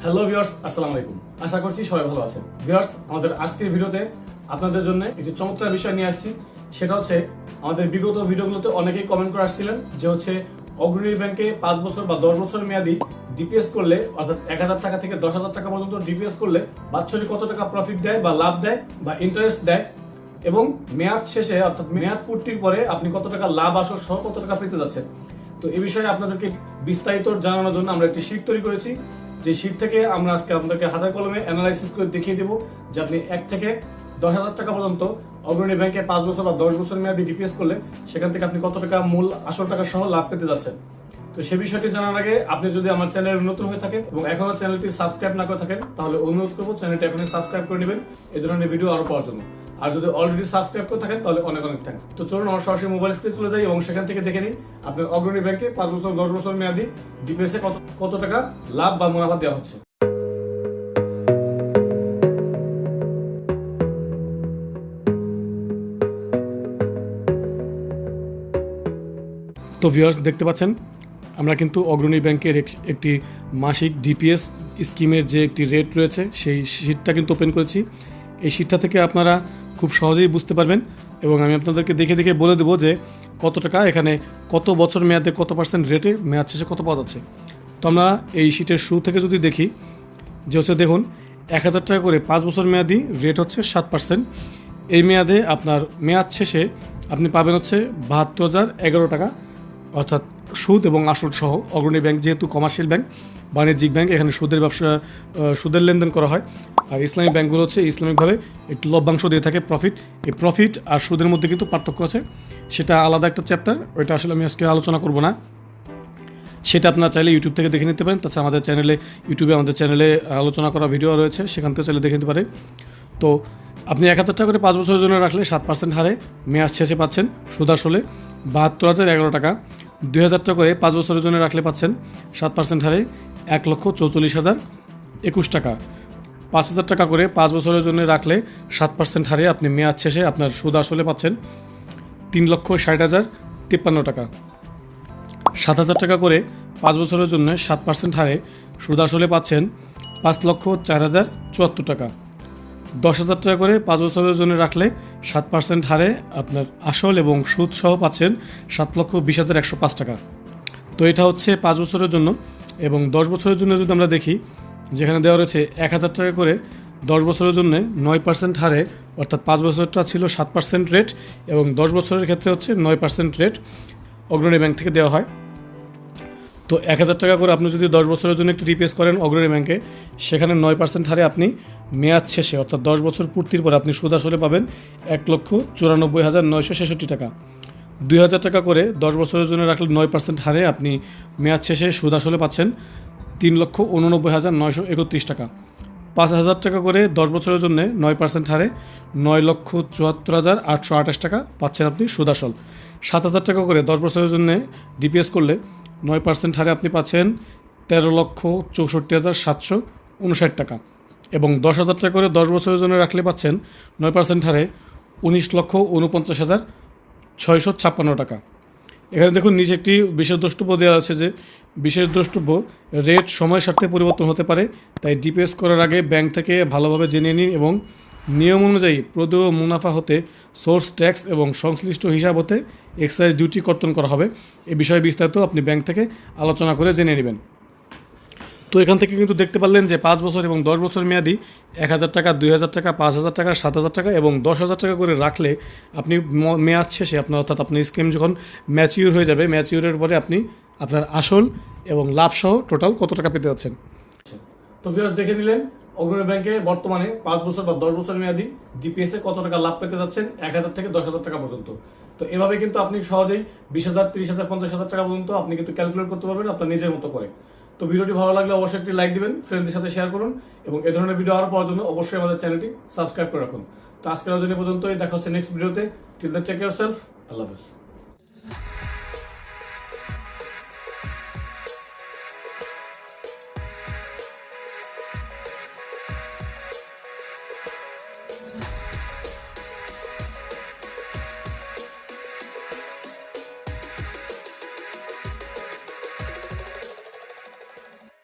Hello viewers, আসসালামু আলাইকুম। আশা করছি সবাই ভালো আছেন। ভিউয়ার্স, আমাদের আজকের ভিডিওতে আপনাদের জন্য একটি চমৎকার বিষয় নিয়ে আসছি। সেটা হচ্ছে আমাদের বিগত ভিডিওগুলোতে অনেকেই কমেন্ট করে আসছিলেন যে অগ্রণী ব্যাংকে 5 বছর বা 10 বছর মেয়াদি ডিপিএস করলে, অর্থাৎ 1000 টাকা থেকে 10,000 টাকা পর্যন্ত ডিপিএস করলে বাৎসরিক কত টাকা প্রফিট দেয় বা লাভ দেয় বা ইন্টারেস্ট দেয়, এবং মেয়াদ শেষে অর্থাৎ মেয়াদ পূর্তির পরে আপনি কত টাকা লাভ আসল সহ কত টাকা পেতে যাচ্ছেন। তো এই বিষয়ে আপনাদেরকে বিস্তারিত জানানোর জন্য আমরা একটি শীট তৈরি করেছি। যে শীট থেকে আমরা আজকে আপনাদেরকে হাতের কলমে অ্যানালাইসিস করে দেখিয়ে দেবো যে আপনি 1 থেকে 10,000 টাকা পর্যন্ত অগ্রণী ব্যাংকে 5 বছর বা 10 বছর মেয়াদি ডিপিএস করলে সেখান থেকে আপনি কত টাকা মূল আসল টাকা সহ লাভ পেতে যাচ্ছেন। তো সে বিষয়টি জানার আগে আপনি যদি আমার চ্যানেলে নতুন হয়ে থাকেন এবং এখনো চ্যানেলটি সাবস্ক্রাইব না করে থাকেন, তাহলে অনুরোধ করবো চ্যানেলটি এখনই সাবস্ক্রাইব করে নেবেন এই ধরনের ভিডিও আরো পাওয়ার জন্য। আর যদি অলরেডি সাবস্ক্রাইব করে থাকেন তাহলে অনেক অনেক থ্যাঙ্কস। তো চলুন আমরা সরাসরি মোবাইল স্ক্রিনে চলে যাই এবং সেখান থেকে দেখে নিই আপনার অগ্রণী ব্যাংকে 5 বছর 10 বছর মেয়াদি ডিপিএসে কত টাকা লাভ বা মুনাফা দেওয়া হচ্ছে। তো ভিউয়ার্স, দেখতে পাচ্ছেন আমরা কিন্তু অগ্রণী ব্যাংকের একটি মাসিক ডিপিএস স্কিমের যে একটি রেট রয়েছে সেই শীটটা কিন্তু ওপেন করেছি। এই শীটটা থেকে আপনারা খুব সহজেই বুঝতে পারবেন এবং আমি আপনাদেরকে দেখে দেখে বলে দেবো যে কত টাকা এখানে কত বছর মেয়াদে কত পার্সেন্ট রেটে মেয়াদ শেষে কত পাওয়া যাচ্ছে। তো আমরা এই শীটের শুরু থেকে যদি দেখি যে দেখুন 1000 টাকা করে 5 বছর মেয়াদি রেট হচ্ছে 7%। এই মেয়াদে আপনার মেয়াদ শেষে আপনি পাবেন হচ্ছে 72,011 টাকা, অর্থাৎ সুদ এবং আসল সহ। অগ্রণী ব্যাংক যেহেতু কমার্শিয়াল ব্যাংক, বাণিজ্যিক ব্যাংক, এখানে সুদের লেনদেন করা হয়। আর ইসলামিক ব্যাংকগুলো হচ্ছে ইসলামিকভাবে একটু লভ্যাংশ দিয়ে থাকে প্রফিট। এই প্রফিট আর সুদের মধ্যে কিন্তু পার্থক্য আছে, সেটা আলাদা একটা চ্যাপ্টার, ওইটা আসলে আমি আজকে আলোচনা করব না। সেটা আপনারা চাইলে ইউটিউব থেকে দেখে নিতে পারেন। তাছাড়া আমাদের চ্যানেলে আলোচনা করা ভিডিও রয়েছে, সেখান থেকে চাইলে দেখে নিতে পারেন। তো আপনি 1000 টাকা করে 5 বছরের জন্য রাখলে 7% হারে মেয়াদ শেষে পাচ্ছেন সুদ আসলে 72,011 টাকা। 2000 টাকা করে 5 বছরের জন্য রাখলে পাচ্ছেন 7% হারে 1,44,021 টাকা। 5,000 টাকা করে 5 বছরের জন্য রাখলে 7% হারে আপনি মেয়াদ শেষে আপনার সুদ আসলে পাচ্ছেন 3,60,053 টাকা। 7,000 টাকা করে 5 বছরের জন্য 7% হারে সুদ আসলে পাচ্ছেন 5,04,074 টাকা। 10,000 টাকা করে 5 বছরের জন্য রাখলে 7% হারে আপনার আসল এবং সুদ সহ পাচ্ছেন 7,20,105 টাকা। তো এটা হচ্ছে 5 বছরের জন্য। এবং 10 বছরের জন্য যদি আমরা দেখি, যেখানে দেওয়া রয়েছে 1000 টাকা করে 10 বছরের জন্য 9% হারে, অর্থাৎ 5 বছরটা ছিল 7% রেট এবং 10 বছরের ক্ষেত্রে হচ্ছে 9% রেট অগ্রণী ব্যাংক থেকে দেওয়া হয়। তো 1000 টাকা করে আপনি যদি 10 বছরের জন্য একটি ডিপিএস করেন অগ্রণী ব্যাংকে, সেখানে 9% হারে আপনি মেয়াদ শেষে অর্থাৎ 10 বছর পূর্তির পরে আপনি সুদ আসলে পাবেন 1,94,966 টাকা। 2000 টাকা করে 10 বছরের জন্য রাখলে 9% হারে আপনি মেয়াদ শেষে সুদ আসলে পাচ্ছেন 3,89,931 টাকা। 5,000 টাকা করে 10 বছরের জন্য 9% হারে 9,74,828 টাকা পাচ্ছেন আপনি সুদ আসল। 7,000 টাকা করে 10 বছরের জন্য ডিপিএস করলে 9% হারে আপনি পাচ্ছেন 13,64,759 টাকা। এবং 10,000 টাকা করে 10 বছরের জন্য রাখলে পাচ্ছেন 9% হারে 19,49,656 টাকা। এখানে দেখুন নিচে একটি বিশেষ দ্রষ্টব্য দেওয়া আছে যে বিশেষ দ্রষ্টব্য রেট সময়ের সাথে পরিবর্তন হতে পারে, তাই ডিপিএস করার আগে ব্যাংক থেকে ভালোভাবে জেনে নিন এবং নিয়ম অনুযায়ী প্রদেয় মুনাফা হতে সোর্স ট্যাক্স এবং সংশ্লিষ্ট হিসাব হতে এক্সাইজ ডিউটি কর্তন করা হবে। এ বিষয়ে বিস্তারিত আপনি ব্যাংক থেকে আলোচনা করে জেনে নেবেন। তো এখান থেকে কিন্তু দেখতে পারলেন যে 5 বছর এবং 10 বছর মেয়াদি 1000 টাকা, 2000 টাকা, 5,000 টাকা, 7,000 টাকা এবং 10,000 টাকা করে রাখলে আপনি মেয়াদ শেষে অর্থাৎ আপনার স্কিম যখন ম্যাচিউর হয়ে যাবে, ম্যাচিউরের পরে আপনি আপনার আসল এবং লাভ সহ টোটাল কত টাকা পেতে যাচ্ছেন। তো ভিউয়ার্স, দেখে নিলেন অগ্রণী ব্যাংকে বর্তমানে 5 বছর বা 10 বছর মেয়াদি ডিপিএসে কত টাকা লাভ পেতে যাচ্ছেন 1000 থেকে 10,000 টাকা পর্যন্ত। তো এভাবে কিন্তু আপনি সহজেই 20,000, 30,000, 50,000 টাকা পর্যন্ত আপনি কিন্তু ক্যালকুলেট করতে পারবেন আপনার নিজের মতো করে। তো ভিডিওটি ভালো লাগলে অবশ্যই একটি লাইক দিবেন, ফ্রেন্ডদের সাথে শেয়ার করুন এবং এই ধরনের ভিডিও আরো পাওয়ার জন্য অবশ্যই আমাদের চ্যানেলটি সাবস্ক্রাইব করে রাখুন। তো আজকের জন্য পর্যন্তই, দেখা হচ্ছে নেক্সট ভিডিওতে। Till then take care self, আল্লাহ হাফেজ।